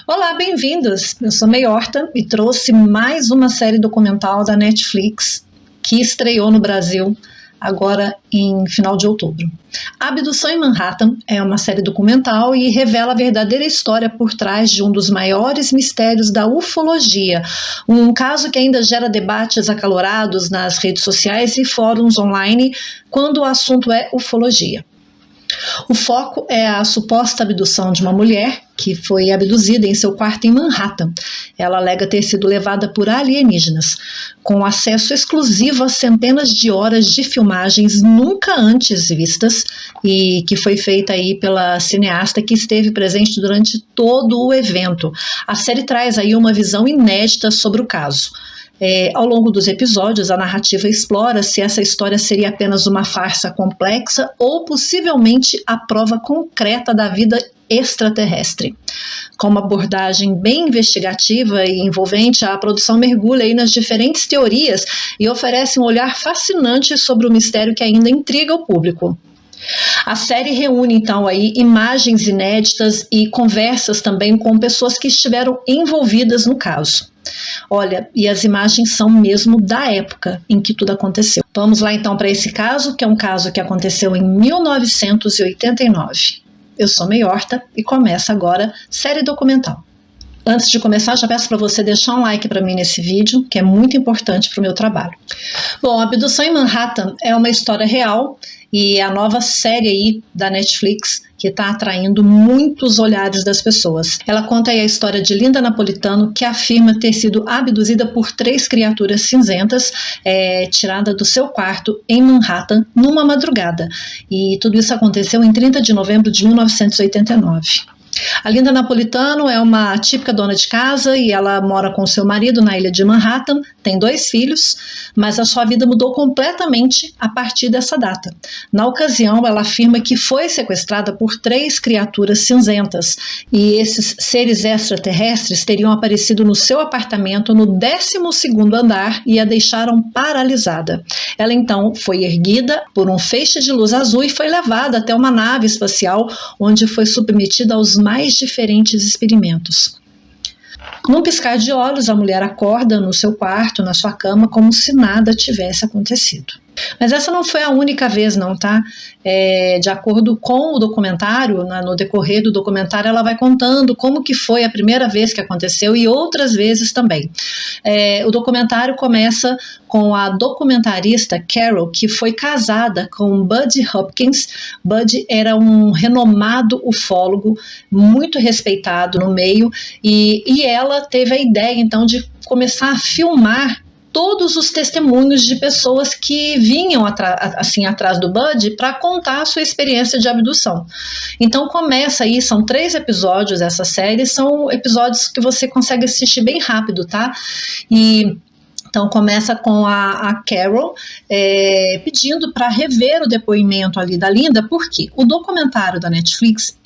Olá, bem-vindos! Eu sou May Horta e trouxe mais uma série documental da Netflix que estreou no Brasil agora em final de outubro. A Abdução em Manhattan é uma série documental e revela a verdadeira história por trás de um dos maiores mistérios da ufologia, um caso que ainda gera debates acalorados nas redes sociais e fóruns online quando o assunto é ufologia. O foco é a suposta abdução de uma mulher que foi abduzida em seu quarto em Manhattan. Ela alega ter sido levada por alienígenas, com acesso exclusivo a centenas de horas de filmagens nunca antes vistas e que foi feita aí pela cineasta que esteve presente durante todo o evento. A série traz aí uma visão inédita sobre o caso. Ao longo dos episódios, a narrativa explora se essa história seria apenas uma farsa complexa ou possivelmente a prova concreta da vida extraterrestre. Com uma abordagem bem investigativa e envolvente, a produção mergulha aí nas diferentes teorias e oferece um olhar fascinante sobre o mistério que ainda intriga o público. A série reúne então aí imagens inéditas e conversas também com pessoas que estiveram envolvidas no caso. Olha, e as imagens são mesmo da época em que tudo aconteceu. Vamos lá então para esse caso, que é um caso que aconteceu em 1989. Eu sou May Horta e começa agora série documental. Antes de começar, já peço para você deixar um like para mim nesse vídeo, que é muito importante para o meu trabalho. Bom, a Abdução em Manhattan é uma história real e é a nova série aí da Netflix que está atraindo muitos olhares das pessoas. Ela conta aí a história de Linda Napolitano, que afirma ter sido abduzida por 3 criaturas cinzentas, tirada do seu quarto em Manhattan numa madrugada. E tudo isso aconteceu em 30 de novembro de 1989. A Linda Napolitano é uma típica dona de casa e ela mora com seu marido na ilha de Manhattan, tem 2 filhos, mas a sua vida mudou completamente a partir dessa data. Na ocasião, ela afirma que foi sequestrada por 3 criaturas cinzentas e esses seres extraterrestres teriam aparecido no seu apartamento no 12º andar e a deixaram paralisada. Ela então foi erguida por um feixe de luz azul e foi levada até uma nave espacial onde foi submetida aos mais diferentes experimentos. Num piscar de olhos, a mulher acorda no seu quarto, na sua cama, como se nada tivesse acontecido. Mas essa não foi a única vez não, tá? De acordo com o documentário, no decorrer do documentário, ela vai contando como que foi a primeira vez que aconteceu e outras vezes também. O documentário começa com a documentarista Carol, que foi casada com Buddy Hopkins. Buddy era um renomado ufólogo, muito respeitado no meio, e ela teve a ideia então de começar a filmar todos os testemunhos de pessoas que vinham atrás do Buddy para contar a sua experiência de abdução. Então começa aí, são 3 episódios essa série, são episódios que você consegue assistir bem rápido, tá? Então começa com a Carol pedindo para rever o depoimento ali da Linda, porque o documentário da Netflix,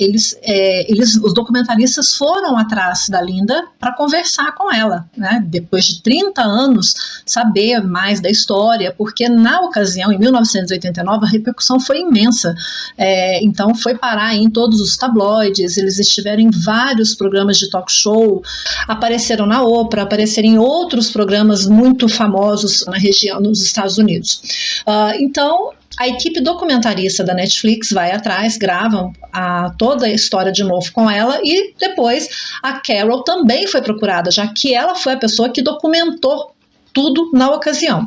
os documentaristas foram atrás da Linda para conversar com ela, né? Depois de 30 anos, saber mais da história, porque na ocasião, em 1989, a repercussão foi imensa. Então foi parar em todos os tabloides, eles estiveram em vários programas de talk show, apareceram na Oprah, apareceram em outros programas muito famosos na região, nos Estados Unidos. Então, a equipe documentarista da Netflix vai atrás, gravam toda a história de novo com ela e depois a Carol também foi procurada, já que ela foi a pessoa que documentou tudo na ocasião.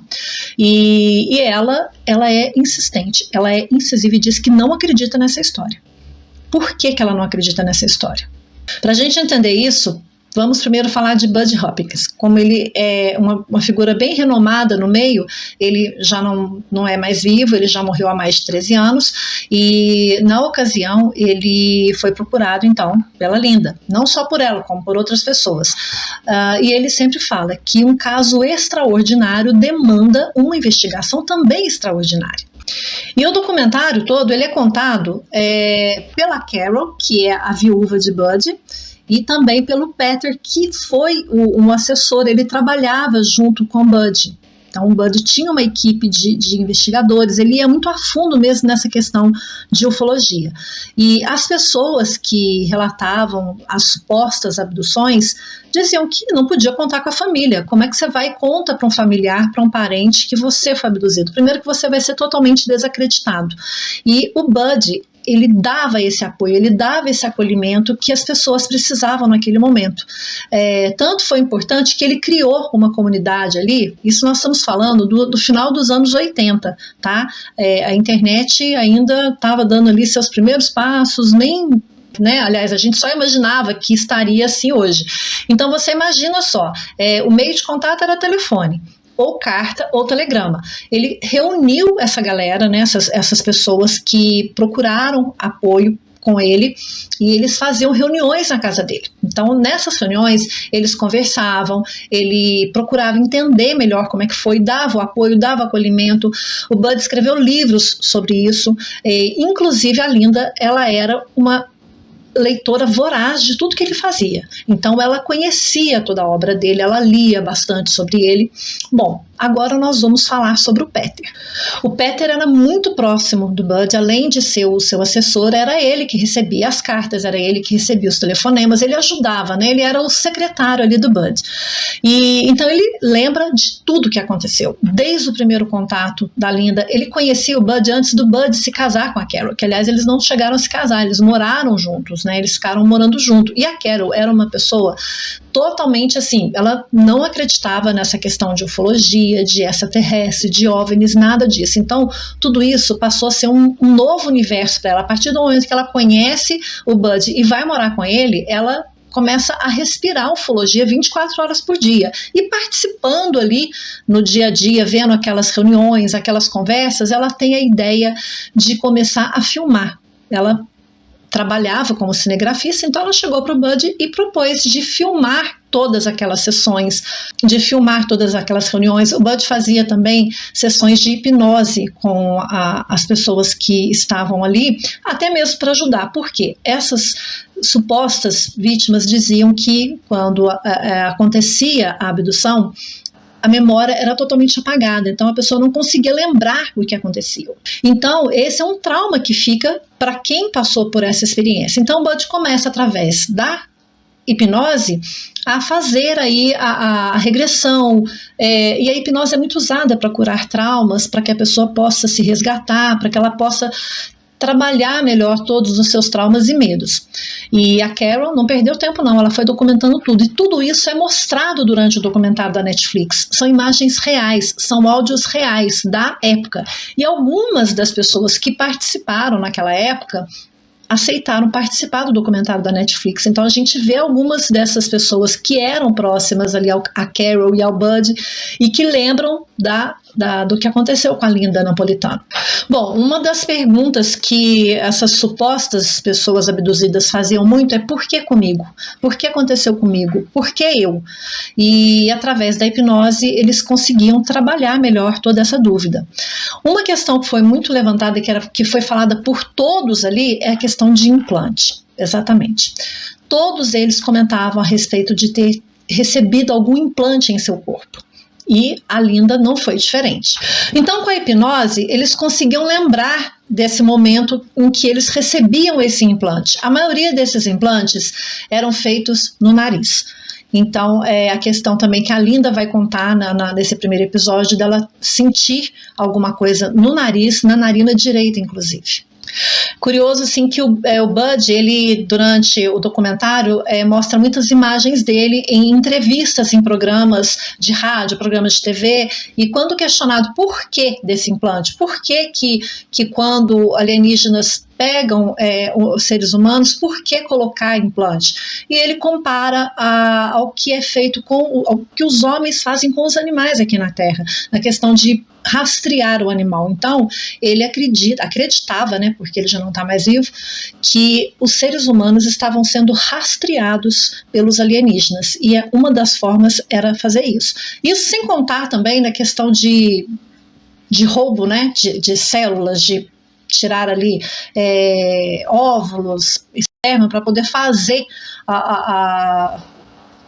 E ela é insistente, ela é incisiva e diz que não acredita nessa história. Por que ela não acredita nessa história? Para a gente entender isso, vamos primeiro falar de Buddy Hopkins. Como ele é uma figura bem renomada no meio, ele já não é mais vivo, ele já morreu há mais de 13 anos, e na ocasião ele foi procurado então pela Linda, não só por ela, como por outras pessoas. E ele sempre fala que um caso extraordinário demanda uma investigação também extraordinária. E o documentário todo ele é contado pela Carol, que é a viúva de Buddy, e também pelo Peter, que foi um assessor, ele trabalhava junto com Buddy. Então o Bud tinha uma equipe de investigadores, ele ia muito a fundo mesmo nessa questão de ufologia. E as pessoas que relatavam as supostas abduções diziam que não podia contar com a família. Como é que você vai e conta para um familiar, para um parente que você foi abduzido? Primeiro que você vai ser totalmente desacreditado. E o Bud, ele dava esse apoio, ele dava esse acolhimento que as pessoas precisavam naquele momento. Tanto foi importante que ele criou uma comunidade ali, isso nós estamos falando do final dos anos 80, tá? A internet ainda estava dando ali seus primeiros passos, nem... Aliás, a gente só imaginava que estaria assim hoje. Então você imagina só, o meio de contato era telefone, ou carta, ou telegrama. Ele reuniu essa galera, né, essas pessoas que procuraram apoio com ele, e eles faziam reuniões na casa dele. Então, nessas reuniões, eles conversavam, ele procurava entender melhor como é que foi, dava o apoio, dava acolhimento. O Bud escreveu livros sobre isso, inclusive a Linda, ela era uma leitora voraz de tudo que ele fazia. Então ela conhecia toda a obra dele, ela lia bastante sobre ele. Bom, agora nós vamos falar sobre o Peter. O Peter era muito próximo do Bud, além de ser o seu assessor, era ele que recebia as cartas, era ele que recebia os telefonemas, ele ajudava, né? Ele era o secretário ali do Bud. E então ele lembra de tudo que aconteceu, desde o primeiro contato da Linda. Ele conhecia o Bud antes do Bud se casar com a Carol, que aliás eles não chegaram a se casar, eles moraram juntos, né? Eles ficaram morando junto. E a Carol era uma pessoa totalmente assim, ela não acreditava nessa questão de ufologia, de extraterrestre, de OVNIs, nada disso. Então, tudo isso passou a ser um novo universo para ela. A partir do momento que ela conhece o Bud e vai morar com ele, ela começa a respirar ufologia 24 horas por dia. E participando ali no dia a dia, vendo aquelas reuniões, aquelas conversas, ela tem a ideia de começar a filmar. Ela trabalhava como cinegrafista, então ela chegou para o Bud e propôs de filmar todas aquelas sessões, de filmar todas aquelas reuniões. O Bud fazia também sessões de hipnose com as pessoas que estavam ali, até mesmo para ajudar, porque essas supostas vítimas diziam que quando acontecia a abdução, a memória era totalmente apagada, então a pessoa não conseguia lembrar o que aconteceu. Então esse é um trauma que fica para quem passou por essa experiência. Então o Bud começa através da hipnose a fazer aí a regressão, e a hipnose é muito usada para curar traumas, para que a pessoa possa se resgatar, para que ela possa trabalhar melhor todos os seus traumas e medos. E a Carol não perdeu tempo não, ela foi documentando tudo, e tudo isso é mostrado durante o documentário da Netflix. São imagens reais, são áudios reais da época, e algumas das pessoas que participaram naquela época aceitaram participar do documentário da Netflix. Então a gente vê algumas dessas pessoas que eram próximas ali a Carol e ao Bud e que lembram do que aconteceu com a Linda Napolitano. Bom, uma das perguntas que essas supostas pessoas abduzidas faziam muito é: por que comigo? Por que aconteceu comigo? Por que eu? E através da hipnose eles conseguiam trabalhar melhor toda essa dúvida. Uma questão que foi muito levantada e que foi falada por todos ali é a questão de implante. Exatamente. Todos eles comentavam a respeito de ter recebido algum implante em seu corpo. E a Linda não foi diferente. Então, com a hipnose, eles conseguiam lembrar desse momento em que eles recebiam esse implante. A maioria desses implantes eram feitos no nariz. Então, a questão também que a Linda vai contar nesse primeiro episódio, dela sentir alguma coisa no nariz, na narina direita, inclusive. Curioso, assim, que o Bud, ele, durante o documentário, mostra muitas imagens dele em entrevistas em programas de rádio, programas de TV, e quando questionado por que desse implante, por que quando alienígenas pegam os seres humanos, por que colocar implante? E ele compara ao que é feito ao que os homens fazem com os animais aqui na Terra, na questão de rastrear o animal. Então, ele acreditava, né, porque ele já não está mais vivo, que os seres humanos estavam sendo rastreados pelos alienígenas, e uma das formas era fazer isso. Isso sem contar também na questão de roubo, né, de células, de tirar ali óvulos, esperma, para poder fazer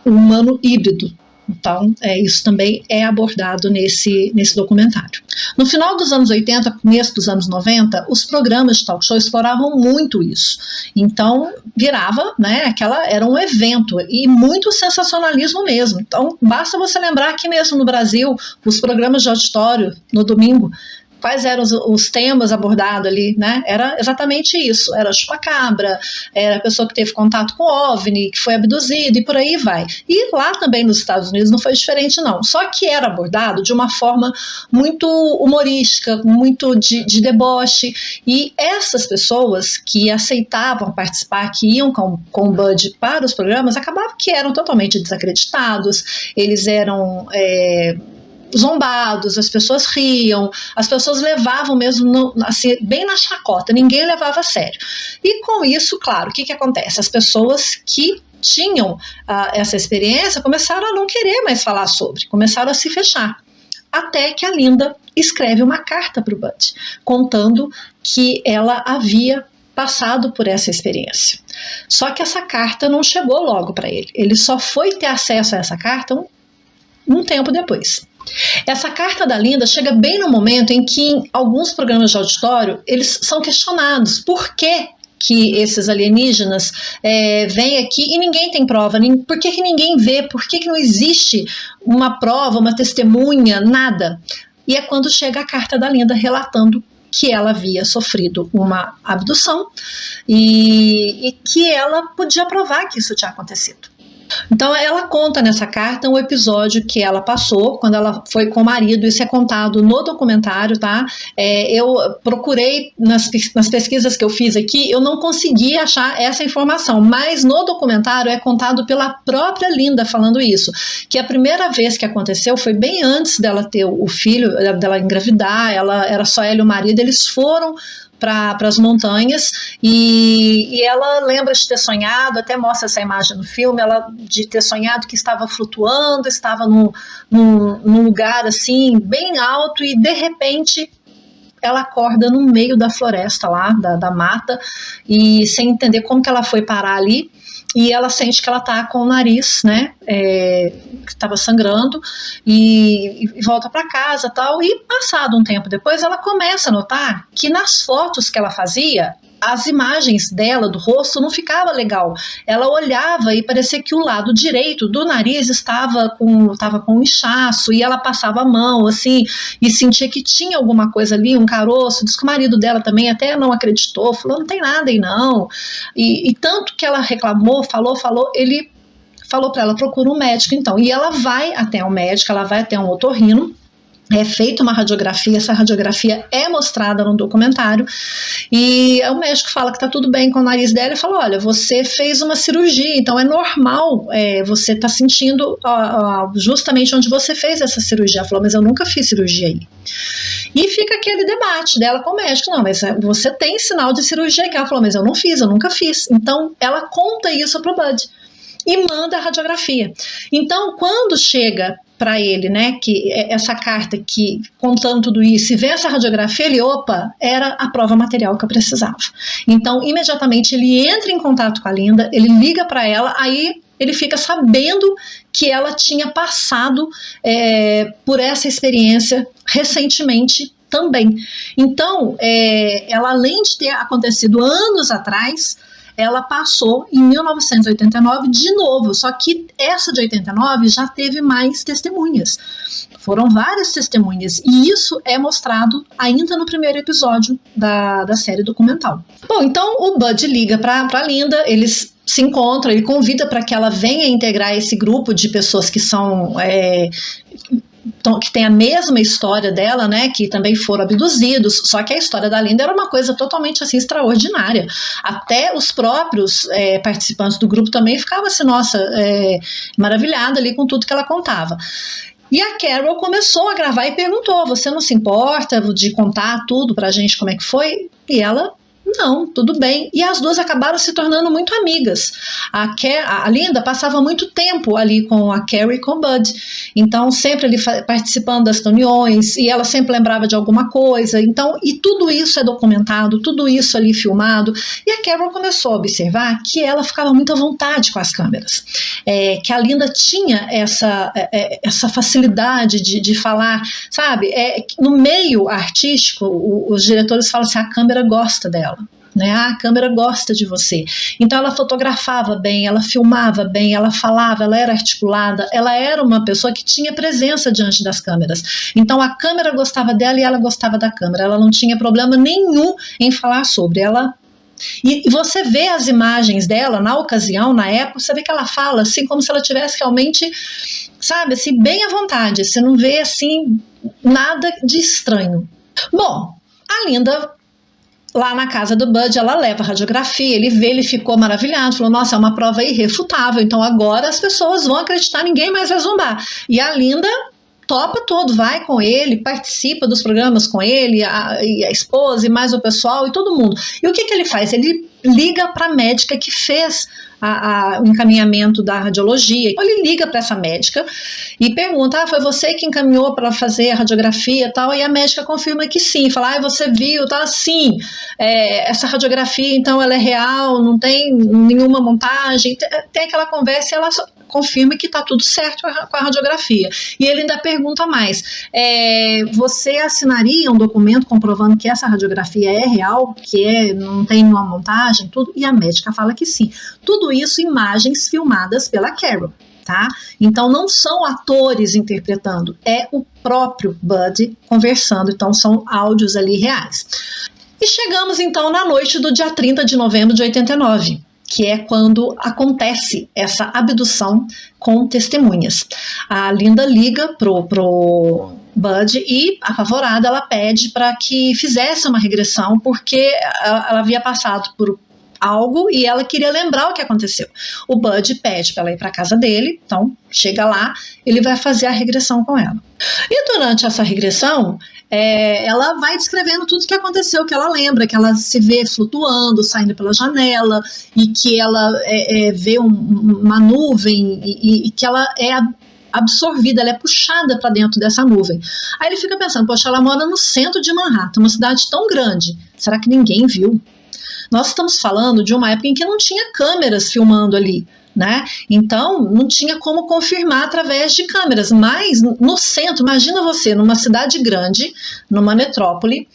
o humano híbrido. Então, isso também é abordado nesse documentário. No final dos anos 80, começo dos anos 90, os programas de talk show exploravam muito isso. Então, virava, né, era um evento e muito sensacionalismo mesmo. Então, basta você lembrar que mesmo no Brasil, os programas de auditório no domingo, quais eram os temas abordados ali, né? Era exatamente isso, era chupacabra, era a pessoa que teve contato com o OVNI, que foi abduzido e por aí vai. E lá também nos Estados Unidos não foi diferente não, só que era abordado de uma forma muito humorística, muito de deboche, e essas pessoas que aceitavam participar, que iam com o Bud para os programas, acabavam que eram totalmente desacreditados, eles eram zombados, as pessoas riam, as pessoas levavam mesmo assim, bem na chacota, ninguém levava a sério. E com isso, claro, o que acontece? As pessoas que tinham essa experiência começaram a não querer mais falar sobre, começaram a se fechar. Até que a Linda escreve uma carta para o Bud, contando que ela havia passado por essa experiência. Só que essa carta não chegou logo para ele. Ele só foi ter acesso a essa carta um tempo depois. Essa carta da Linda chega bem no momento em que em alguns programas de auditório eles são questionados por que esses alienígenas vêm aqui e ninguém tem prova, por que ninguém vê, por que não existe uma prova, uma testemunha, nada. E é quando chega a carta da Linda relatando que ela havia sofrido uma abdução e que ela podia provar que isso tinha acontecido. Então ela conta nessa carta um episódio que ela passou quando ela foi com o marido, isso é contado no documentário, tá? Eu procurei nas pesquisas que eu fiz aqui, eu não consegui achar essa informação, mas no documentário é contado pela própria Linda falando isso, que a primeira vez que aconteceu foi bem antes dela ter o filho, dela engravidar, era só ela e o marido, eles foram para as montanhas e ela lembra de ter sonhado, até mostra essa imagem no filme, ela de ter sonhado que estava flutuando, estava num lugar assim bem alto e de repente ela acorda no meio da floresta lá, da mata, e sem entender como que ela foi parar ali, e ela sente que ela tá com o nariz, né, que estava sangrando, e volta para casa tal, e passado um tempo depois ela começa a notar que nas fotos que ela fazia, as imagens dela, do rosto, não ficava legal. Ela olhava e parecia que o lado direito do nariz estava com inchaço, e ela passava a mão, assim, e sentia que tinha alguma coisa ali, um caroço. Diz que o marido dela também até não acreditou, falou, não tem nada aí não. E tanto que ela reclamou, falou, ele falou para ela, procura um médico então. E ela vai até um médico, ela vai até um otorrino, é feita uma radiografia, essa radiografia é mostrada no documentário, e o médico fala que está tudo bem com o nariz dela e fala, olha, você fez uma cirurgia, então é normal, você está sentindo justamente onde você fez essa cirurgia. Ela falou, mas eu nunca fiz cirurgia aí. E fica aquele debate dela com o médico, não, mas você tem sinal de cirurgia aqui. Ela falou, mas eu não fiz, eu nunca fiz. Então ela conta isso para o Bud e manda a radiografia. Então quando chega para ele, né, que essa carta que contando tudo isso e vê essa radiografia, ele, opa, era a prova material que eu precisava. Então, imediatamente ele entra em contato com a Linda, ele liga para ela, aí ele fica sabendo que ela tinha passado por essa experiência recentemente também. Então, ela além de ter acontecido anos atrás, ela passou em 1989 de novo, só que essa de 89 já teve mais testemunhas. Foram várias testemunhas, e isso é mostrado ainda no primeiro episódio da série documental. Bom, então o Bud liga para Linda, eles se encontram, ele convida para que ela venha integrar esse grupo de pessoas que são... que tem a mesma história dela, né, que também foram abduzidos, só que a história da Linda era uma coisa totalmente assim extraordinária. Até os próprios participantes do grupo também ficavam assim, nossa, maravilhada ali com tudo que ela contava. E a Carol começou a gravar e perguntou, você não se importa de contar tudo pra gente como é que foi? E ela não, tudo bem. E as duas acabaram se tornando muito amigas. A Linda passava muito tempo ali com a Carrie e com o Bud. Então, sempre ali participando das reuniões, e ela sempre lembrava de alguma coisa. Então, e tudo isso é documentado, tudo isso ali filmado. E a Carol começou a observar que ela ficava muito à vontade com as câmeras. Que a Linda tinha essa facilidade de falar, sabe? No meio artístico, os diretores falam assim, a câmera gosta dela. Né? A câmera gosta de você. Então ela fotografava bem, ela filmava bem, ela falava, ela era articulada, ela era uma pessoa que tinha presença diante das câmeras. Então a câmera gostava dela e ela gostava da câmera. Ela não tinha problema nenhum em falar sobre ela. E você vê as imagens dela na ocasião, na época, você vê que ela fala assim como se ela tivesse realmente, sabe, assim, bem à vontade. Você não vê assim nada de estranho. Bom, a Linda, lá na casa do Bud, ela leva a radiografia, ele vê, ele ficou maravilhado, falou, nossa, é uma prova irrefutável, então agora as pessoas vão acreditar, ninguém mais vai zombar. E a Linda topa tudo, vai com ele, participa dos programas com ele, e a esposa e mais o pessoal e todo mundo. E o que ele faz? Ele liga para a médica que fez o encaminhamento da radiologia. Então ele liga para essa médica e pergunta, foi você que encaminhou para fazer a radiografia e tal? E a médica confirma que sim, fala, você viu, tá? Sim, essa radiografia então ela é real, não tem nenhuma montagem, tem aquela conversa e ela confirma que está tudo certo com a radiografia. E ele ainda pergunta mais, você assinaria um documento comprovando que essa radiografia é real, que não tem nenhuma montagem, tudo? E a médica fala que sim. Tudo isso imagens filmadas pela Carol. Tá? Então não são atores interpretando, é o próprio Bud conversando, então são áudios ali reais. E chegamos então na noite do dia 30 de novembro de 89, que é quando acontece essa abdução com testemunhas. A Linda liga pro Bud e, apavorada, ela pede para que fizesse uma regressão, porque ela havia passado por algo e ela queria lembrar o que aconteceu. O Bud pede para ela ir para casa dele, então chega lá, ele vai fazer a regressão com ela. E durante essa regressão, ela vai descrevendo tudo o que aconteceu, que ela lembra, que ela se vê flutuando, saindo pela janela, e que ela vê uma nuvem, e que ela é absorvida, ela é puxada para dentro dessa nuvem. Aí ele fica pensando, poxa, ela mora no centro de Manhattan, uma cidade tão grande, será que ninguém viu? Nós estamos falando de uma época em que não tinha câmeras filmando ali, né? Então não tinha como confirmar através de câmeras, mas no centro, imagina você numa cidade grande, numa metrópole,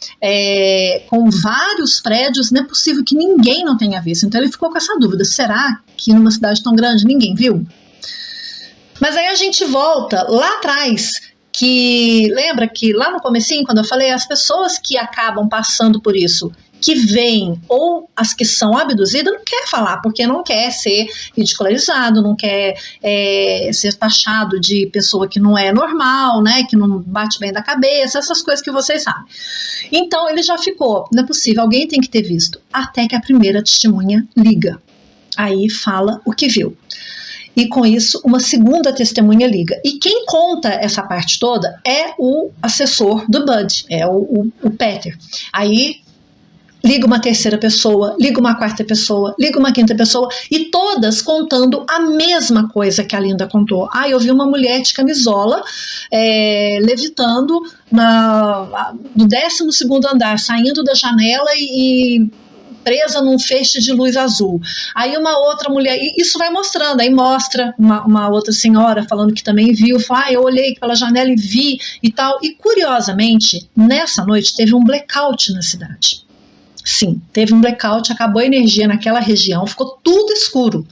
com vários prédios, não é possível que ninguém não tenha visto. Então ele ficou com essa dúvida, será que numa cidade tão grande ninguém viu? Mas aí a gente volta lá atrás, que lembra que lá no comecinho, quando eu falei, as pessoas que acabam passando por isso, que veem, ou as que são abduzidas, não quer falar, porque não quer ser ridicularizado, não quer ser taxado de pessoa que não é normal, né, que não bate bem da cabeça, essas coisas que vocês sabem. Então ele já ficou, não é possível, alguém tem que ter visto, até que a primeira testemunha liga, aí fala o que viu. E com isso, uma segunda testemunha liga. E quem conta essa parte toda é o assessor do Bud, é o Peter. Aí liga uma terceira pessoa, liga uma quarta pessoa, liga uma quinta pessoa, e todas contando a mesma coisa que a Linda contou. Eu vi uma mulher de camisola levitando no 12º andar, saindo da janela e presa num feixe de luz azul. Aí uma outra mulher, e isso vai mostrando, aí mostra uma outra senhora falando que também viu, fala, eu olhei pela janela e vi e tal. E curiosamente, nessa noite teve um blackout na cidade. Sim, teve um blackout, acabou a energia naquela região, ficou tudo escuro.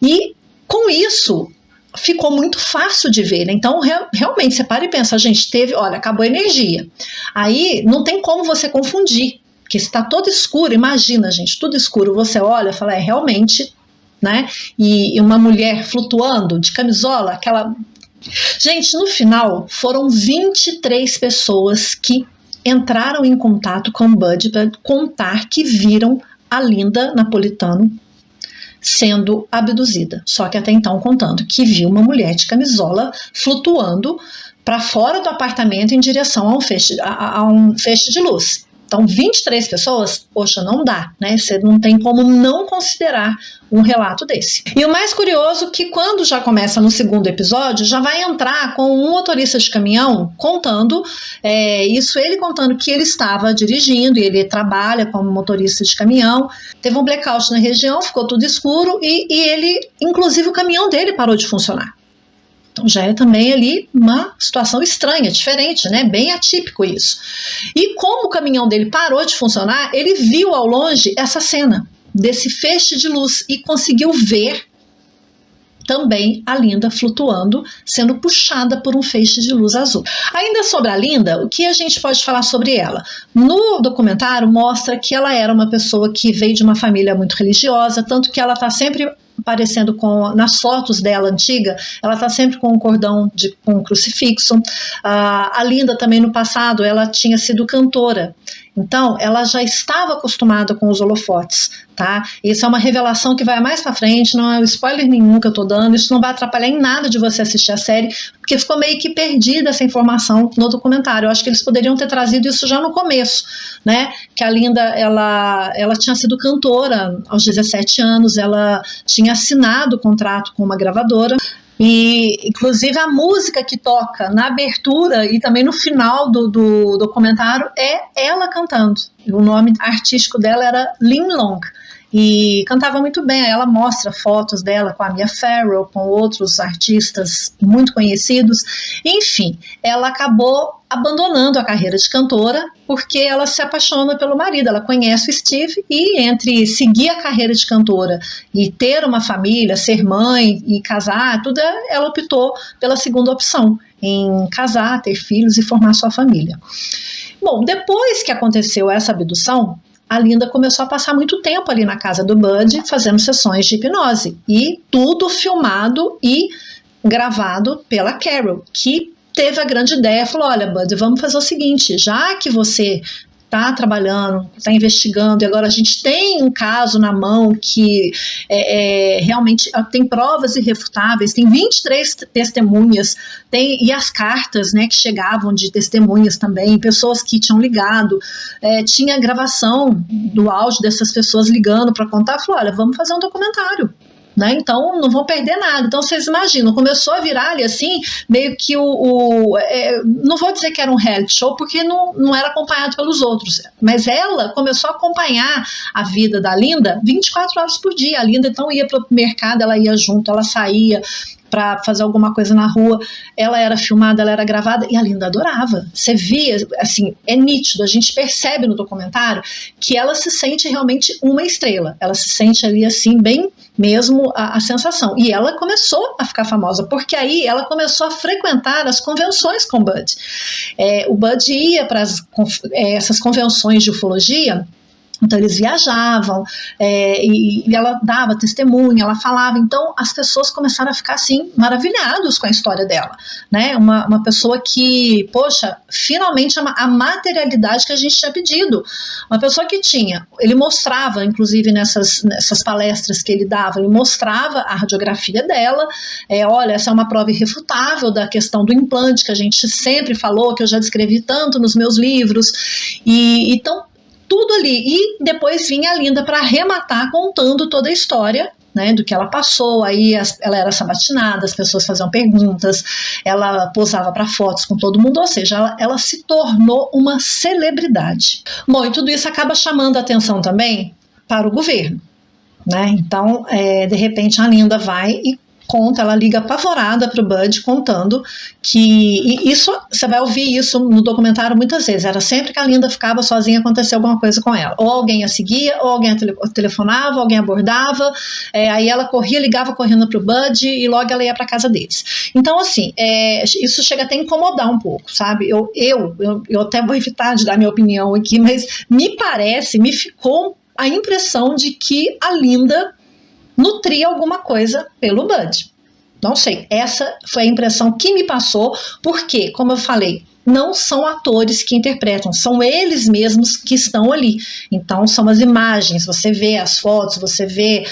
E com isso, ficou muito fácil de ver, né? Então, realmente, você para e pensa, gente, acabou a energia. Aí, não tem como você confundir, porque está todo escuro, imagina, gente, tudo escuro, você olha e fala, realmente, né? E uma mulher flutuando, de camisola, aquela... Gente, no final, foram 23 pessoas que entraram em contato com o Bud para contar que viram a Linda Napolitano sendo abduzida. Só que até então contando que viu uma mulher de camisola flutuando para fora do apartamento em direção a um feixe de luz. Então, 23 pessoas, poxa, não dá, né? Você não tem como não considerar um relato desse. E o mais curioso é que quando já começa no segundo episódio, já vai entrar com um motorista de caminhão contando, ele contando que ele estava dirigindo, e ele trabalha como motorista de caminhão, teve um blackout na região, ficou tudo escuro, e ele, inclusive o caminhão dele parou de funcionar. Então já é também ali uma situação estranha, diferente, né? Bem atípico isso. E como o caminhão dele parou de funcionar, ele viu ao longe essa cena desse feixe de luz e conseguiu ver também a Linda flutuando, sendo puxada por um feixe de luz azul. Ainda sobre a Linda, o que a gente pode falar sobre ela? No documentário mostra que ela era uma pessoa que veio de uma família muito religiosa, tanto que ela está sempre aparecendo nas fotos dela antiga, ela está sempre com um cordão com um crucifixo. A Linda também no passado, ela tinha sido cantora, então ela já estava acostumada com os holofotes, tá? Isso é uma revelação que vai mais pra frente, não é spoiler nenhum que eu tô dando, isso não vai atrapalhar em nada de você assistir a série, porque ficou meio que perdida essa informação no documentário. Eu acho que eles poderiam ter trazido isso já no começo, né? Que a Linda, ela tinha sido cantora aos 17 anos, ela tinha assinado o contrato com uma gravadora, e inclusive a música que toca na abertura e também no final do documentário é ela cantando. O nome artístico dela era Lin Long e cantava muito bem. Ela mostra fotos dela com a Mia Farrow, com outros artistas muito conhecidos. Enfim, ela acabou abandonando a carreira de cantora porque ela se apaixona pelo marido. Ela conhece o Steve e entre seguir a carreira de cantora e ter uma família, ser mãe e casar, tudo, ela optou pela segunda opção, em casar, ter filhos e formar sua família. Bom, depois que aconteceu essa abdução, a Linda começou a passar muito tempo ali na casa do Bud, fazendo sessões de hipnose, e tudo filmado e gravado pela Carol, que teve a grande ideia, falou: olha, Bud, vamos fazer o seguinte, já que você está trabalhando, está investigando, e agora a gente tem um caso na mão que realmente tem provas irrefutáveis, tem 23 testemunhas, e as cartas, né, que chegavam de testemunhas também, pessoas que tinham ligado, tinha gravação do áudio dessas pessoas ligando para contar, falou: olha, vamos fazer um documentário. Né? Então não vão perder nada. Então vocês imaginam, começou a virar ali assim, meio que não vou dizer que era um reality show, porque não era acompanhado pelos outros, mas ela começou a acompanhar a vida da Linda 24 horas por dia. A Linda então ia para o mercado, ela ia junto, ela saía para fazer alguma coisa na rua, ela era filmada, ela era gravada, e a Linda adorava. Você via, assim, é nítido, a gente percebe no documentário que ela se sente realmente uma estrela, ela se sente ali assim, bem mesmo a sensação, e ela começou a ficar famosa, porque aí ela começou a frequentar as convenções com o Bud. O Bud ia para essas convenções de ufologia. Então eles viajavam, e ela dava testemunha, ela falava. Então as pessoas começaram a ficar assim maravilhados com a história dela, né? Uma pessoa que, poxa, finalmente a materialidade que a gente tinha pedido, uma pessoa que ele mostrava, inclusive nessas palestras que ele dava, ele mostrava a radiografia dela, olha, essa é uma prova irrefutável da questão do implante que a gente sempre falou, que eu já descrevi tanto nos meus livros, e então tudo ali. E depois vinha a Linda para arrematar contando toda a história, né, do que ela passou. Aí ela era sabatinada, as pessoas faziam perguntas, ela posava para fotos com todo mundo, ou seja, ela se tornou uma celebridade. Bom, e tudo isso acaba chamando a atenção também para o governo, né? Então, de repente a Linda vai e conta, ela liga apavorada para o Bud contando que, e isso, você vai ouvir isso no documentário muitas vezes, era sempre que a Linda ficava sozinha, acontecia alguma coisa com ela, ou alguém a seguia, ou alguém a telefonava, alguém abordava, aí ela corria, ligava correndo para o Bud e logo ela ia para casa deles. Então assim, isso chega até a incomodar um pouco, sabe? Eu até vou evitar de dar minha opinião aqui, mas me ficou a impressão de que a Linda nutria alguma coisa pelo Bud. Não sei, essa foi a impressão que me passou, porque, como eu falei, não são atores que interpretam, são eles mesmos que estão ali. Então são as imagens, você vê as fotos, você vê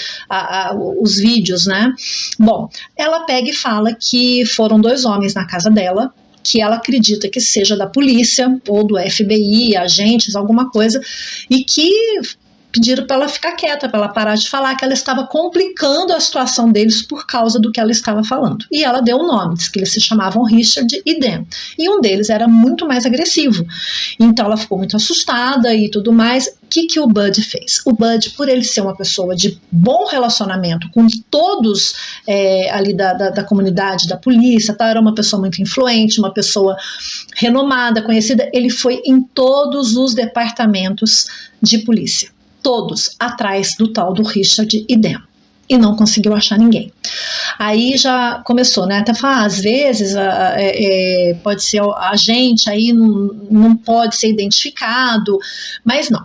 os vídeos, né? Bom, ela pega e fala que foram 2 homens na casa dela, que ela acredita que seja da polícia ou do FBI, agentes, alguma coisa, e que pediram para ela ficar quieta, para ela parar de falar, que ela estava complicando a situação deles por causa do que ela estava falando. E ela deu o nome, diz que eles se chamavam Richard e Dan. E um deles era muito mais agressivo. Então ela ficou muito assustada e tudo mais. O que o Bud fez? O Bud, por ele ser uma pessoa de bom relacionamento com todos ali da comunidade, da polícia, tá? Era uma pessoa muito influente, uma pessoa renomada, conhecida, ele foi em todos os departamentos de polícia. Todos atrás do tal do Richard e Dan, e não conseguiu achar ninguém. Aí já começou, né, até falar, às vezes pode ser a gente aí não pode ser identificado, mas não.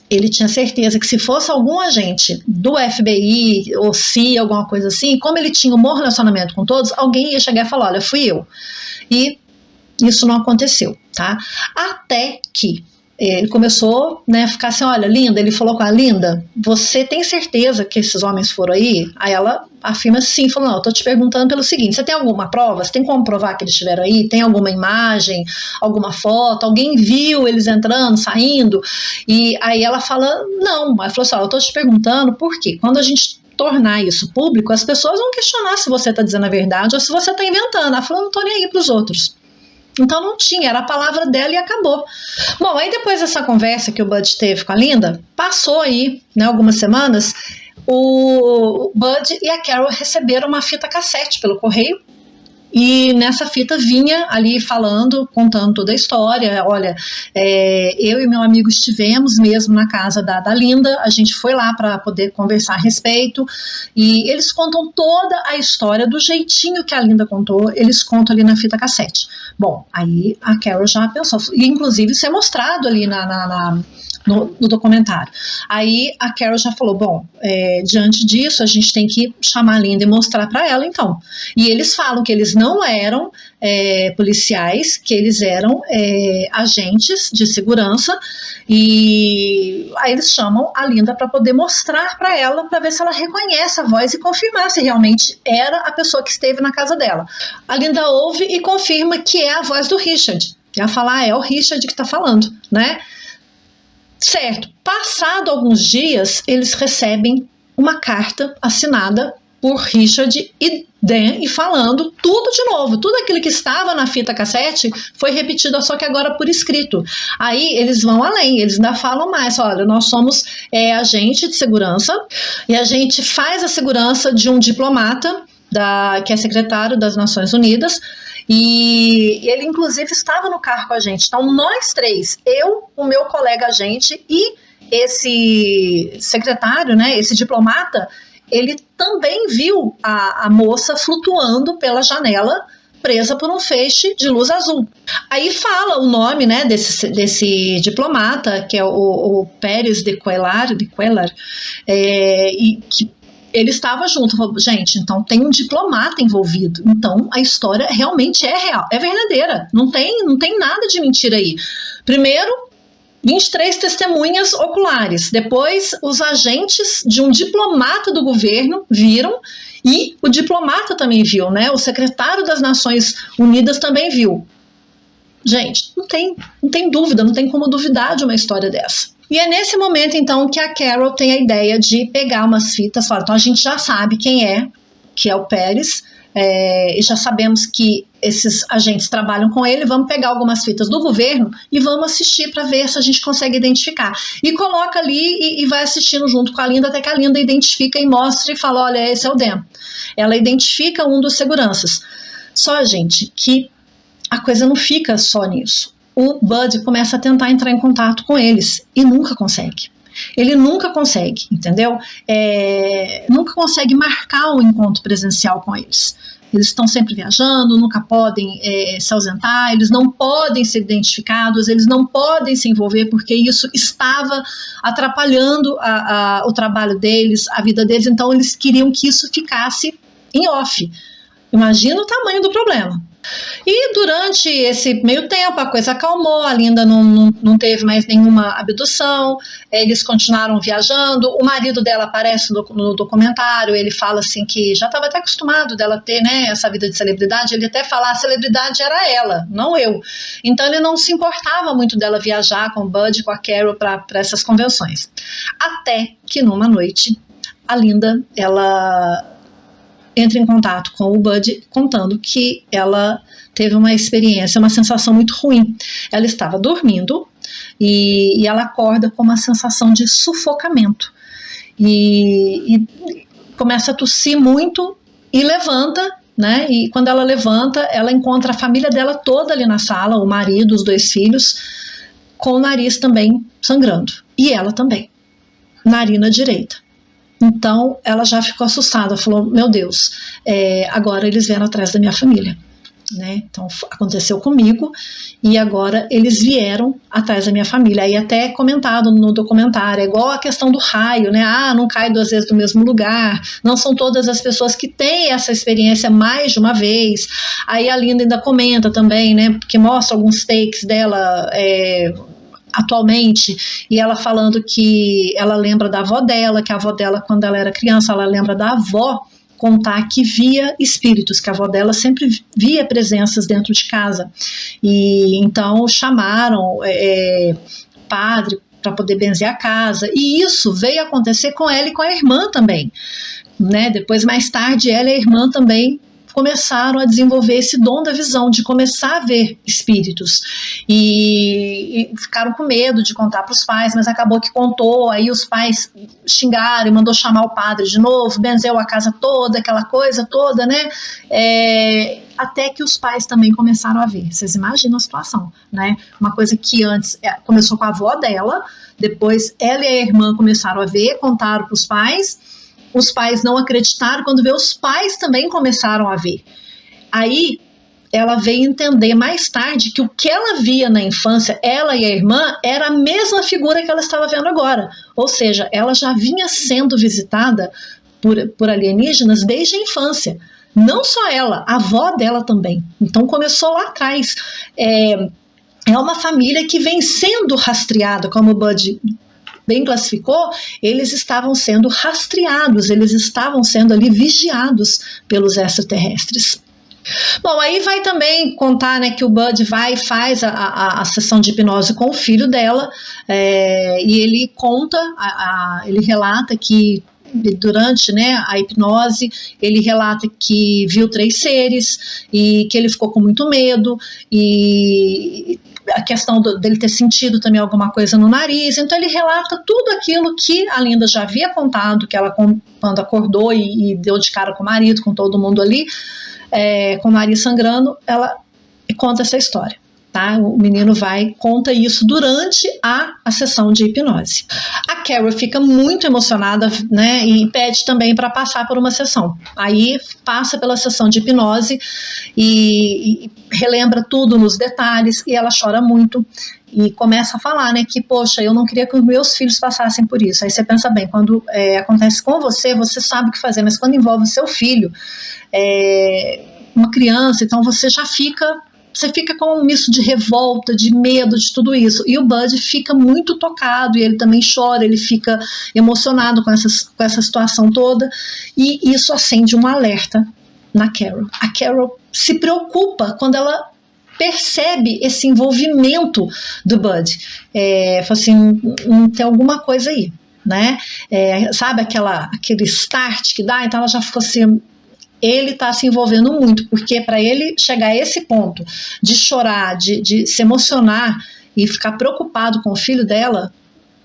Ele tinha certeza que se fosse algum agente do FBI ou CIA, alguma coisa assim, como ele tinha um bom relacionamento com todos, alguém ia chegar e falar, olha, fui eu. E isso não aconteceu, tá? Até que ele começou, né, a ficar assim, olha, Linda, ele falou com a Linda, você tem certeza que esses homens foram aí? Aí ela afirma sim, falou, não, eu tô te perguntando pelo seguinte, você tem alguma prova? Você tem como provar que eles estiveram aí? Tem alguma imagem, alguma foto? Alguém viu eles entrando, saindo? E aí ela fala, não. Aí falou assim, eu tô te perguntando por quê? Quando a gente tornar isso público, as pessoas vão questionar se você tá dizendo a verdade ou se você tá inventando. Ela falou, não tô nem aí pros outros. Então não tinha, era a palavra dela e acabou. Bom, aí depois dessa conversa que o Bud teve com a Linda, passou aí, né, algumas semanas, o Bud e a Carol receberam uma fita cassete pelo correio, e nessa fita vinha ali falando, contando toda a história, olha, eu e meu amigo estivemos mesmo na casa da Linda, a gente foi lá para poder conversar a respeito, e eles contam toda a história do jeitinho que a Linda contou, eles contam ali na fita cassete. Bom, aí a Carol já pensou, e inclusive isso é mostrado ali no documentário. Aí a Carol já falou, bom, diante disso a gente tem que chamar a Linda e mostrar para ela então. E eles falam que eles não eram policiais, que eles eram agentes de segurança, e aí eles chamam a Linda para poder mostrar para ela, para ver se ela reconhece a voz e confirmar se realmente era a pessoa que esteve na casa dela. A Linda ouve e confirma que é a voz do Richard. Ela fala, é o Richard que está falando, né? Certo, passado alguns dias, eles recebem uma carta assinada por Richard e Dan e falando tudo de novo, tudo aquilo que estava na fita cassete foi repetido, só que agora por escrito. Aí eles vão além, eles ainda falam mais, olha, nós somos agente de segurança e a gente faz a segurança de um diplomata que é secretário das Nações Unidas, e ele inclusive estava no carro com a gente. Então nós três, eu, o meu colega agente e esse secretário, né, esse diplomata, ele também viu a moça flutuando pela janela, presa por um feixe de luz azul. Aí fala o nome, né, desse diplomata, que é o Pérez de Cuellar, e que ele estava junto. Falou, gente, então tem um diplomata envolvido. Então a história realmente é real, é verdadeira. Não tem nada de mentira aí. Primeiro, 23 testemunhas oculares. Depois, os agentes de um diplomata do governo viram, e o diplomata também viu, né? O secretário das Nações Unidas também viu. Gente, não tem dúvida, não tem como duvidar de uma história dessa. E é nesse momento, então, que a Carol tem a ideia de pegar umas fitas, falar, então a gente já sabe quem é, que é o Pérez, e já sabemos que esses agentes trabalham com ele, vamos pegar algumas fitas do governo e vamos assistir para ver se a gente consegue identificar. E coloca ali e vai assistindo junto com a Linda, até que a Linda identifica e mostra e fala, olha, esse é o Dan. Ela identifica um dos seguranças. Só, gente, que a coisa não fica só nisso. O Bud começa a tentar entrar em contato com eles e nunca consegue. Ele nunca consegue, entendeu? Nunca consegue marcar um encontro presencial com eles. Eles estão sempre viajando, nunca podem se ausentar, eles não podem ser identificados, eles não podem se envolver, porque isso estava atrapalhando o trabalho deles, a vida deles, então eles queriam que isso ficasse em off. Imagina o tamanho do problema. E durante esse meio tempo a coisa acalmou, a Linda não teve mais nenhuma abdução, eles continuaram viajando, o marido dela aparece no documentário, ele fala assim que já estava até acostumado dela ter, né, essa vida de celebridade, ele até fala, a celebridade era ela, não eu. Então ele não se importava muito dela viajar com o Bud, com a Carol para essas convenções. Até que numa noite, a Linda, ela entra em contato com o Bud contando que ela teve uma experiência, uma sensação muito ruim. Ela estava dormindo e ela acorda com uma sensação de sufocamento e começa a tossir muito e levanta, né? E quando ela levanta, ela encontra a família dela toda ali na sala, o marido, os 2 filhos, com o nariz também sangrando. E ela também, narina direita. Então ela já ficou assustada, falou, meu Deus, agora eles vieram atrás da minha família, né? Então aconteceu comigo e agora eles vieram atrás da minha família. Aí até comentado no documentário, é igual a questão do raio, né? Não cai 2 vezes no mesmo lugar, não são todas as pessoas que têm essa experiência mais de uma vez. Aí a Linda ainda comenta também, né? Porque mostra alguns takes dela atualmente, e ela falando que ela lembra da avó dela, que a avó dela, quando ela era criança, ela lembra da avó contar que via espíritos, que a avó dela sempre via presenças dentro de casa, e então chamaram padre para poder benzer a casa, e isso veio acontecer com ela e com a irmã também, né? Depois, mais tarde, ela e a irmã também começaram a desenvolver esse dom da visão, de começar a ver espíritos, e ficaram com medo de contar para os pais, mas acabou que contou, aí os pais xingaram e mandou chamar o padre de novo, benzeu a casa toda, aquela coisa toda, né, até que os pais também começaram a ver. Vocês imaginam a situação, né, uma coisa que antes começou com a avó dela, depois ela e a irmã começaram a ver, contaram para os pais não acreditaram, quando vê, os pais também começaram a ver. Aí ela veio entender mais tarde que o que ela via na infância, ela e a irmã, era a mesma figura que ela estava vendo agora. Ou seja, ela já vinha sendo visitada por alienígenas desde a infância. Não só ela, a avó dela também. Então começou lá atrás. É uma família que vem sendo rastreada, como o Bud bem classificou, eles estavam sendo rastreados, eles estavam sendo ali vigiados pelos extraterrestres. Bom, aí vai também contar, né, que o Bud vai e faz a sessão de hipnose com o filho dela, e ele conta, ele relata que durante, né, a hipnose, ele relata que viu 3 seres e que ele ficou com muito medo, e a questão dele ter sentido também alguma coisa no nariz. Então ele relata tudo aquilo que a Linda já havia contado, que ela quando acordou e deu de cara com o marido, com todo mundo ali, com o nariz sangrando, ela conta essa história. Tá? O menino conta isso durante a sessão de hipnose. A Carol fica muito emocionada, né, e pede também para passar por uma sessão. Aí passa pela sessão de hipnose e relembra tudo nos detalhes, e ela chora muito e começa a falar, né, que poxa, eu não queria que os meus filhos passassem por isso. Aí você pensa bem, quando acontece com você, você sabe o que fazer, mas quando envolve o seu filho, uma criança, então você fica com um misto de revolta, de medo, de tudo isso. E o Bud fica muito tocado, e ele também chora, ele fica emocionado com essa situação toda, e isso acende um alerta na Carol. A Carol se preocupa quando ela percebe esse envolvimento do Bud. Fala assim, tem alguma coisa aí, né? Sabe aquele start que dá? Então ela já ficou assim, ele está se envolvendo muito, porque para ele chegar a esse ponto de chorar, de se emocionar e ficar preocupado com o filho dela,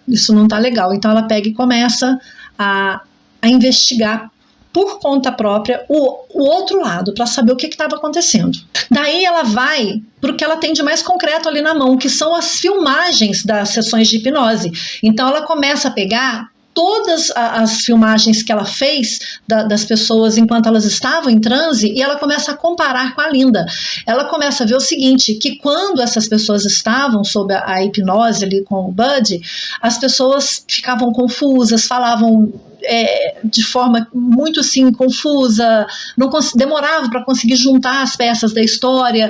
isso não está legal. Então ela pega e começa a investigar por conta própria o outro lado, para saber o que estava acontecendo. Daí ela vai para o que ela tem de mais concreto ali na mão, que são as filmagens das sessões de hipnose. Então ela começa a pegar todas as filmagens que ela fez das pessoas enquanto elas estavam em transe, e ela começa a comparar com a Linda. Ela começa a ver o seguinte, que quando essas pessoas estavam sob a hipnose ali com o Bud, as pessoas ficavam confusas, falavam de forma muito assim confusa, demorava para conseguir juntar as peças da história,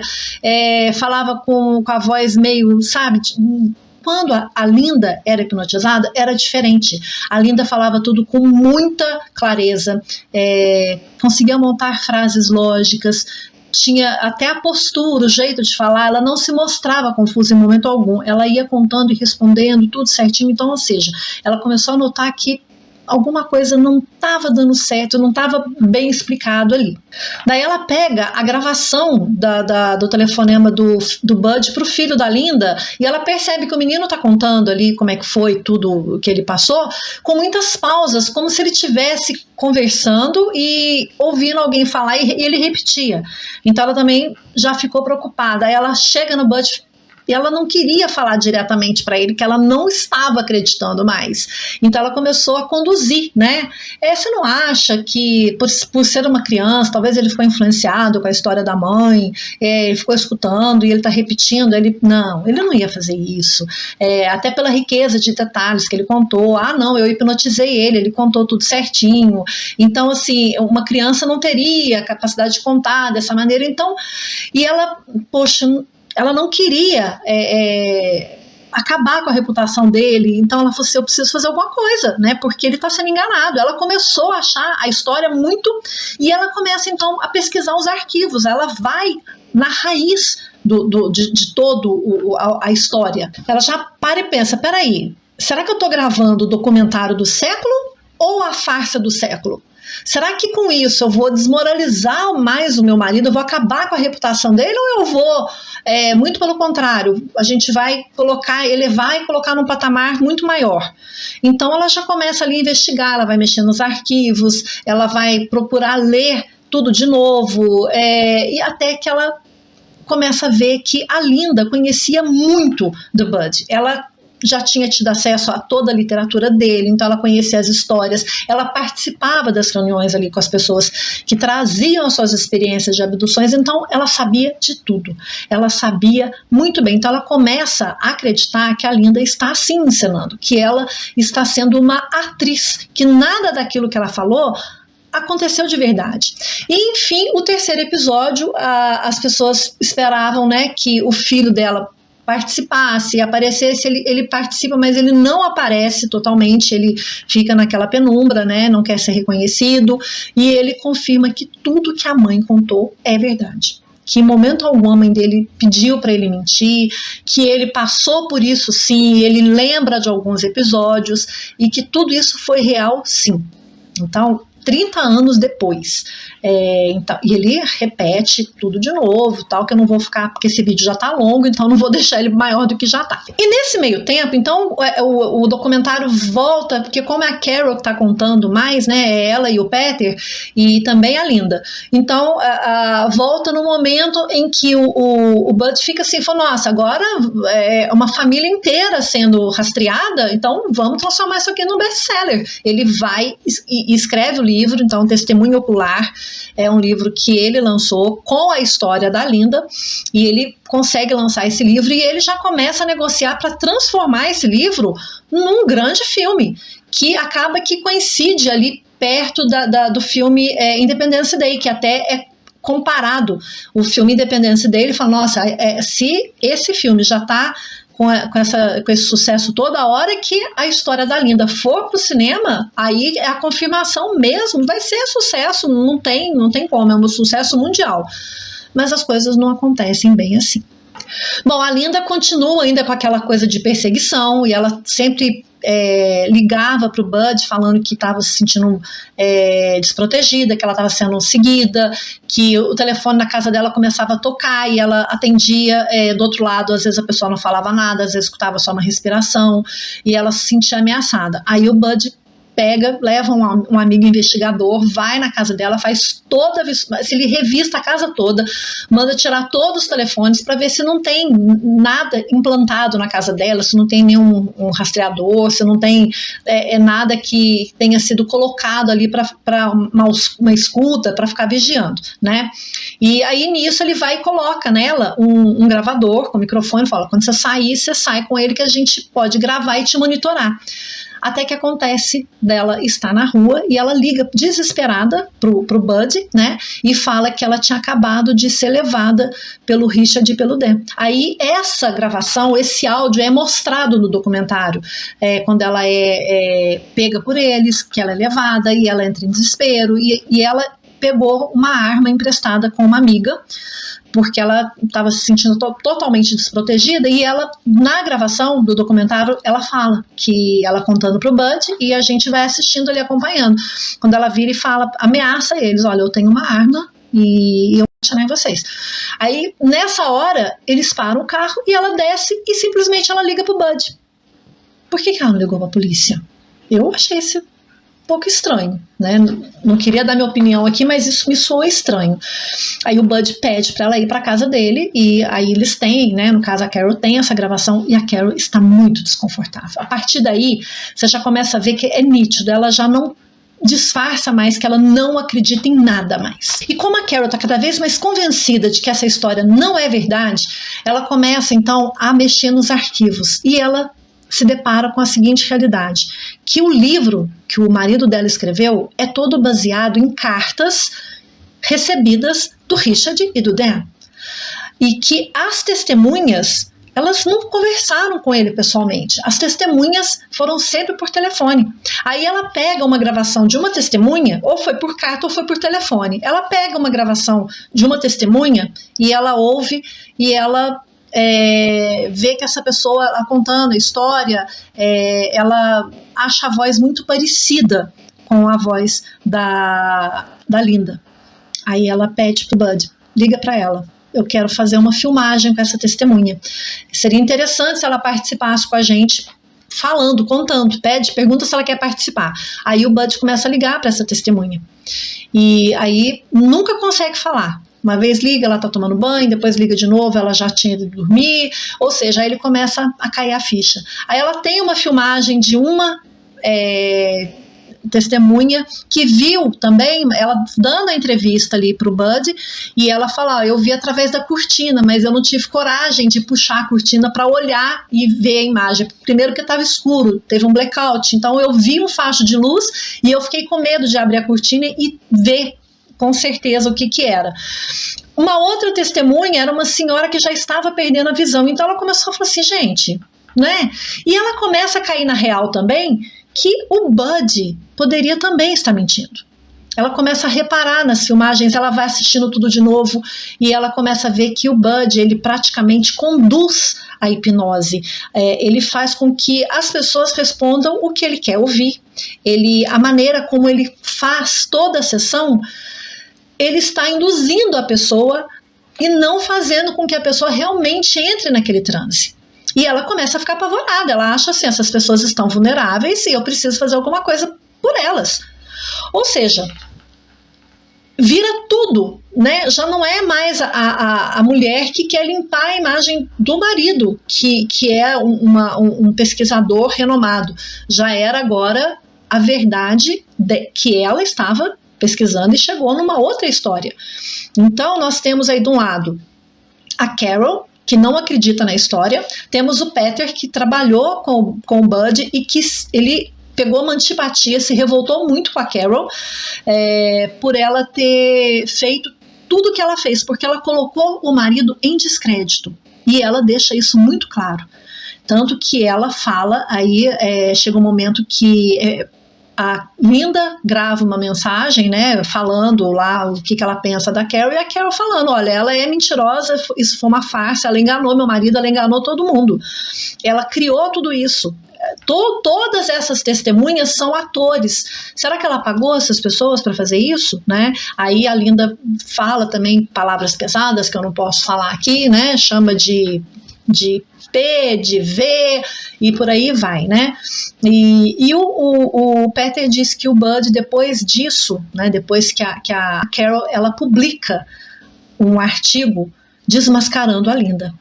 falava com a voz meio, sabe, quando a Linda era hipnotizada, era diferente. A Linda falava tudo com muita clareza, conseguia montar frases lógicas, tinha até a postura, o jeito de falar, ela não se mostrava confusa em momento algum, ela ia contando e respondendo tudo certinho. Então, ou seja, ela começou a notar que alguma coisa não estava dando certo, não estava bem explicado ali. Daí ela pega a gravação do telefonema do Bud para o filho da Linda, e ela percebe que o menino está contando ali como é que foi tudo que ele passou, com muitas pausas, como se ele estivesse conversando e ouvindo alguém falar, e ele repetia. Então ela também já ficou preocupada. Aí ela chega no Bud e ela não queria falar diretamente para ele que ela não estava acreditando mais. Então ela começou a conduzir, né? Você não acha que por ser uma criança, talvez ele ficou influenciado com a história da mãe, ele ficou escutando e ele está repetindo? Ele não ia fazer isso. Até pela riqueza de detalhes que ele contou. Não, eu hipnotizei ele contou tudo certinho. Então, assim, uma criança não teria a capacidade de contar dessa maneira. Então, e ela, poxa, ela não queria acabar com a reputação dele, então ela falou assim, eu preciso fazer alguma coisa, né, porque ele está sendo enganado. Ela começou a achar a história muito, e ela começa então a pesquisar os arquivos, ela vai na raiz de todo a história. Ela já para e pensa, peraí, será que eu estou gravando o documentário do século ou a farsa do século? Será que com isso eu vou desmoralizar mais o meu marido, eu vou acabar com a reputação dele, ou eu vou, muito pelo contrário, a gente vai elevar e colocar num patamar muito maior? Então ela já começa ali a investigar, ela vai mexer nos arquivos, ela vai procurar ler tudo de novo, e até que ela começa a ver que a Linda conhecia muito do Bud. Ela já tinha tido acesso a toda a literatura dele, então ela conhecia as histórias, ela participava das reuniões ali com as pessoas que traziam as suas experiências de abduções, então ela sabia de tudo, ela sabia muito bem. Então ela começa a acreditar que a Linda está sim encenando, que ela está sendo uma atriz, que nada daquilo que ela falou aconteceu de verdade. E enfim, o terceiro episódio, as pessoas esperavam, né, que o filho dela participasse, aparecesse, ele participa, mas ele não aparece totalmente, ele fica naquela penumbra, né, não quer ser reconhecido, e ele confirma que tudo que a mãe contou é verdade, que em momento algum a mãe dele pediu para ele mentir, que ele passou por isso sim, ele lembra de alguns episódios, e que tudo isso foi real sim. Então, 30 anos depois, então, e ele repete tudo de novo, tal, que eu não vou ficar, porque esse vídeo já tá longo, então não vou deixar ele maior do que já tá. E nesse meio tempo, então, o documentário volta, porque como é a Carol que tá contando mais, né, é ela e o Peter, e também a Linda, então volta no momento em que o Bud fica assim, falou, nossa, agora é uma família inteira sendo rastreada, então vamos transformar isso aqui num best-seller. Ele vai e escreve o livro, então Testemunho Ocular, é um livro que ele lançou com a história da Linda, e ele consegue lançar esse livro, e ele já começa a negociar para transformar esse livro num grande filme, que acaba que coincide ali perto do filme Independence Day, que até é comparado. O filme Independence Day, ele fala, nossa, se esse filme já está com esse sucesso toda hora que a história da Linda for pro cinema, aí a confirmação mesmo, vai ser sucesso, não tem como, é um sucesso mundial. Mas as coisas não acontecem bem assim. Bom, a Linda continua ainda com aquela coisa de perseguição, e ela sempre ligava para o Bud falando que estava se sentindo desprotegida, que ela estava sendo seguida, que o telefone na casa dela começava a tocar e ela atendia do outro lado, às vezes a pessoa não falava nada, às vezes escutava só uma respiração, e ela se sentia ameaçada. Aí o Bud pega, leva um amigo investigador, vai na casa dela, faz se ele revista a casa toda, manda tirar todos os telefones para ver se não tem nada implantado na casa dela, se não tem nenhum rastreador, se não tem nada que tenha sido colocado ali para uma escuta, para ficar vigiando, né? E aí nisso ele vai e coloca nela um gravador com microfone, fala, quando você sair, você sai com ele que a gente pode gravar e te monitorar. Até que acontece dela estar na rua e ela liga desesperada pro Bud, né? E fala que ela tinha acabado de ser levada pelo Richard e pelo Dan. Aí essa gravação, esse áudio é mostrado no documentário, quando ela é pega por eles, que ela é levada e ela entra em desespero e ela pegou uma arma emprestada com uma amiga, porque ela estava se sentindo totalmente desprotegida, e ela, na gravação do documentário, ela fala que ela contando pro Bud, e a gente vai assistindo ali, acompanhando. Quando ela vira e fala, ameaça eles, olha, eu tenho uma arma e eu vou atirar em vocês. Aí, nessa hora, eles param o carro e ela desce e simplesmente ela liga pro Bud. Por que ela não ligou pra polícia? Eu achei esse pouco estranho, né? Não queria dar minha opinião aqui, mas isso me soou estranho. Aí o Bud pede para ela ir para casa dele e aí eles têm, né? No caso a Carol tem essa gravação e a Carol está muito desconfortável. A partir daí você já começa a ver que é nítido, ela já não disfarça mais que ela não acredita em nada mais. E como a Carol está cada vez mais convencida de que essa história não é verdade, ela começa então a mexer nos arquivos e ela se depara com a seguinte realidade, que o livro que o marido dela escreveu é todo baseado em cartas recebidas do Richard e do Dan. E que as testemunhas, elas não conversaram com ele pessoalmente. As testemunhas foram sempre por telefone. Aí ela pega uma gravação de uma testemunha, ou foi por carta ou foi por telefone. Ela pega uma gravação de uma testemunha e ela ouve e ela vê que essa pessoa contando a história, ela acha a voz muito parecida com a voz da Linda. Aí ela pede pro Bud, liga para ela, eu quero fazer uma filmagem com essa testemunha. Seria interessante se ela participasse com a gente, falando, contando, pergunta se ela quer participar. Aí o Bud começa a ligar para essa testemunha. E aí nunca consegue falar. Uma vez liga, ela tá tomando banho, depois liga de novo, ela já tinha ido dormir, ou seja, aí ele começa a cair a ficha. Aí ela tem uma filmagem de uma testemunha que viu também, ela dando a entrevista ali pro Bud, e ela fala, eu vi através da cortina, mas eu não tive coragem de puxar a cortina para olhar e ver a imagem. Primeiro que estava escuro, teve um blackout, então eu vi um facho de luz e eu fiquei com medo de abrir a cortina e ver com certeza o que era. Uma outra testemunha era uma senhora que já estava perdendo a visão, então ela começou a falar assim, gente, né? E ela começa a cair na real também que o Bud poderia também estar mentindo. Ela começa a reparar nas filmagens, ela vai assistindo tudo de novo e ela começa a ver que o Bud, ele praticamente conduz a hipnose. Ele faz com que as pessoas respondam o que ele quer ouvir. A maneira como ele faz toda a sessão, ele está induzindo a pessoa e não fazendo com que a pessoa realmente entre naquele transe. E ela começa a ficar apavorada, ela acha assim, essas pessoas estão vulneráveis e eu preciso fazer alguma coisa por elas. Ou seja, vira tudo, né? Já não é mais a mulher que quer limpar a imagem do marido, que é um pesquisador renomado. Já era agora a verdade que ela estava pesquisando e chegou numa outra história. Então nós temos aí de um lado a Carol, que não acredita na história, temos o Peter, que trabalhou com o Bud e que ele pegou uma antipatia, se revoltou muito com a Carol por ela ter feito tudo que ela fez, porque ela colocou o marido em descrédito e ela deixa isso muito claro, tanto que ela fala, aí chega um momento que a Linda grava uma mensagem, né, falando lá o que ela pensa da Carol, e a Carol falando, olha, ela é mentirosa, isso foi uma farsa, ela enganou meu marido, ela enganou todo mundo, ela criou tudo isso. Todas essas testemunhas são atores. Será que ela pagou essas pessoas para fazer isso, né? Aí a Linda fala também palavras pesadas que eu não posso falar aqui, né? Chama de de P, de V e por aí vai, né? E o Peter diz que o Bud, depois disso, né, depois que a Carol ela publica um artigo desmascarando a Linda.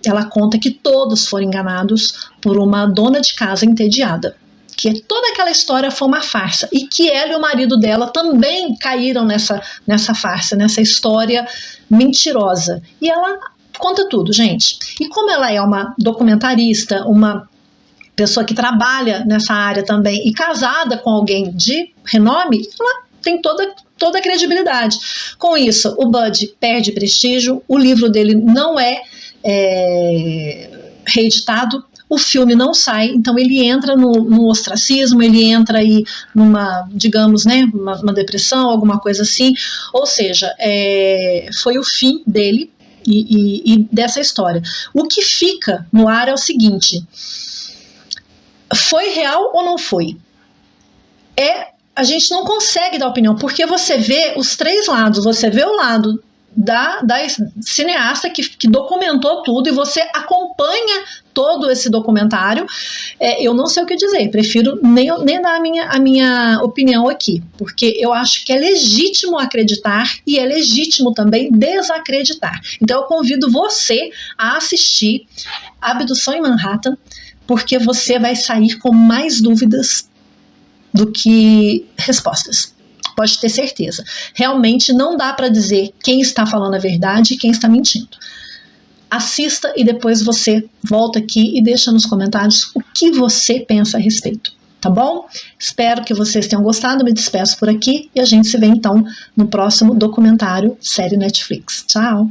Ela conta que todos foram enganados por uma dona de casa entediada, que toda aquela história foi uma farsa e que ela e o marido dela também caíram nessa farsa, nessa história mentirosa. E ela conta tudo, gente. E como ela é uma documentarista, uma pessoa que trabalha nessa área também e casada com alguém de renome, ela tem toda a credibilidade. Com isso, o Bud perde prestígio, o livro dele não é reeditado, o filme não sai, então ele entra no ostracismo, ele entra aí numa, digamos, né, uma depressão, alguma coisa assim, ou seja, foi o fim dele e dessa história. O que fica no ar é o seguinte: foi real ou não foi? A gente não consegue dar opinião, porque você vê os três lados, você vê o lado da cineasta que documentou tudo e você acompanha todo esse documentário. Eu não sei o que dizer, prefiro nem dar a minha opinião aqui, porque eu acho que é legítimo acreditar e é legítimo também desacreditar. Então eu convido você a assistir Abdução em Manhattan, porque você vai sair com mais dúvidas do que respostas. Pode ter certeza. Realmente não dá para dizer quem está falando a verdade e quem está mentindo. Assista e depois você volta aqui e deixa nos comentários o que você pensa a respeito, tá bom? Espero que vocês tenham gostado, me despeço por aqui e a gente se vê então no próximo documentário série Netflix. Tchau!